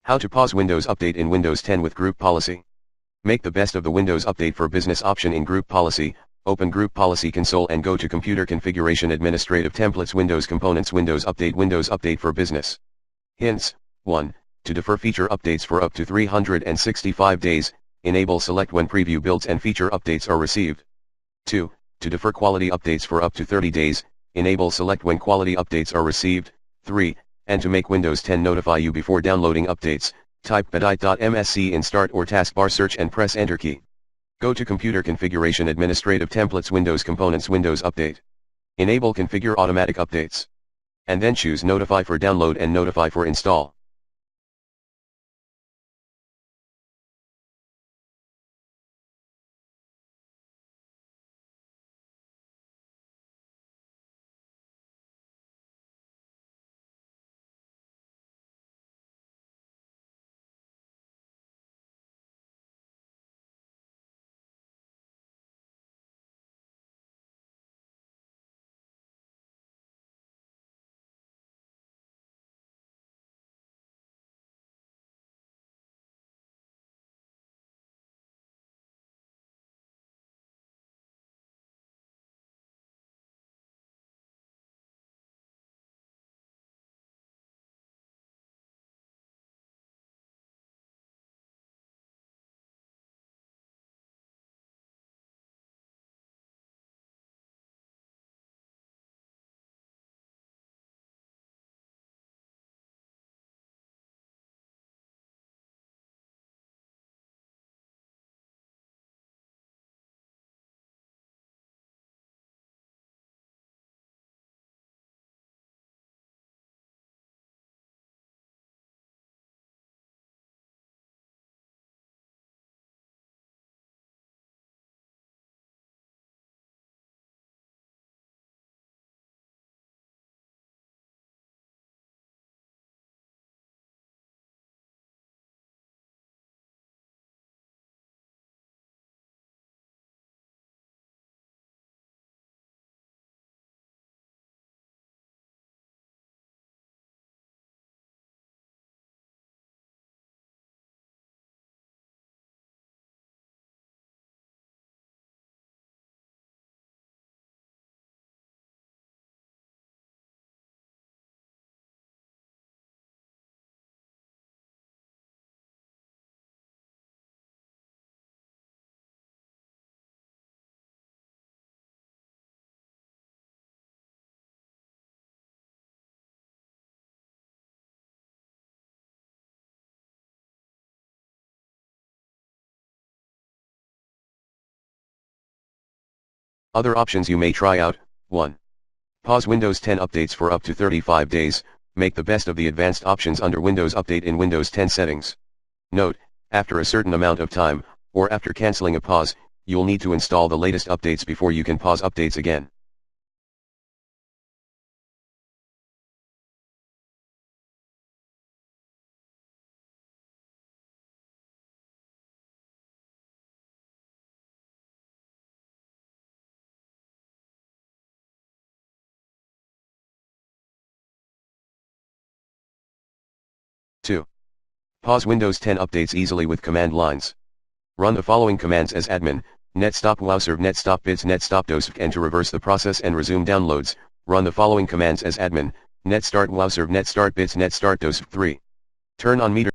How to pause Windows Update in Windows 10 with Group Policy. Make the best of the Windows Update for Business option in Group Policy. Open Group Policy console and go to Computer Configuration Administrative Templates Windows Components Windows Update for Business. Hints: 1. To defer feature updates for up to 365 days, enable select when preview builds and feature updates are received. 2. To defer quality updates for up to 30 days, enable select when quality updates are received. 3. And to make Windows 10 notify you before downloading updates, type bedite.msc in Start or Taskbar search and press Enter key. Go to Computer Configuration Administrative Templates Windows Components Windows Update. Enable Configure Automatic Updates. And then choose Notify for download and Notify for install. Other options you may try out: 1. Pause Windows 10 updates for up to 35 days, make the best of the advanced options under Windows Update in Windows 10 settings. Note: after a certain amount of time, or after canceling a pause, you'll need to install the latest updates before you can pause updates again. Two. Pause Windows 10 updates easily with command lines. Run the following commands as admin: netstop wowserv netstop bits netstop dosv, and to reverse the process and resume downloads, run the following commands as admin: netstart wowserv netstart bits netstart dosv. 3. Turn on meter.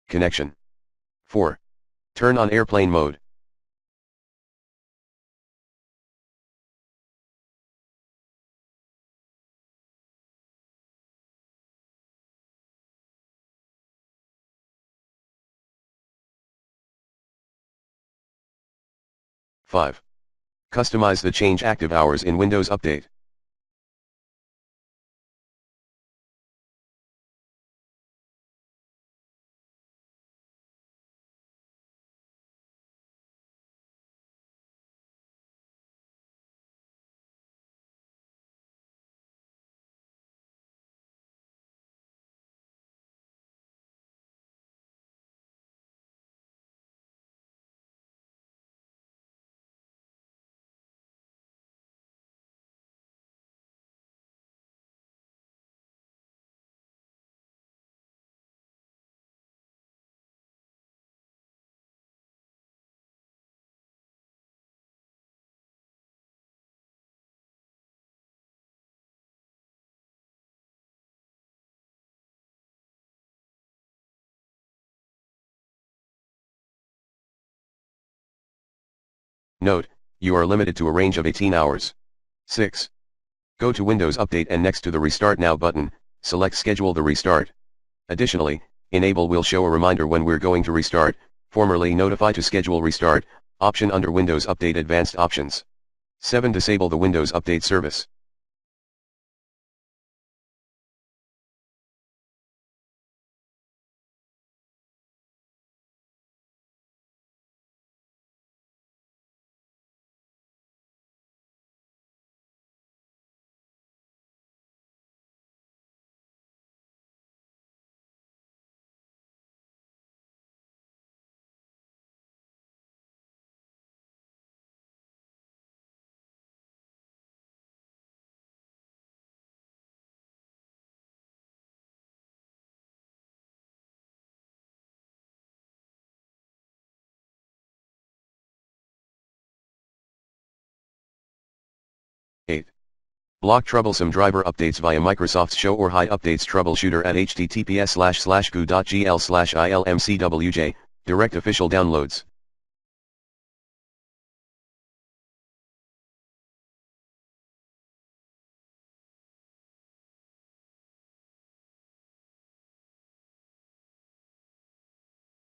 Connection. 4. Turn on airplane mode. Five. Customize the change active hours in Windows Update. Note, you are limited to a range of 18 hours. 6. Go to Windows Update and next to the Restart Now button, select Schedule the restart. Additionally, Enable will show a reminder when we're going to restart, formerly Notify to schedule restart, option under Windows Update Advanced Options. 7. Disable the Windows Update service. Eight. Block troublesome driver updates via Microsoft's Show or Hide Updates Troubleshooter at https://goo.gl/ilmcwj, direct official downloads.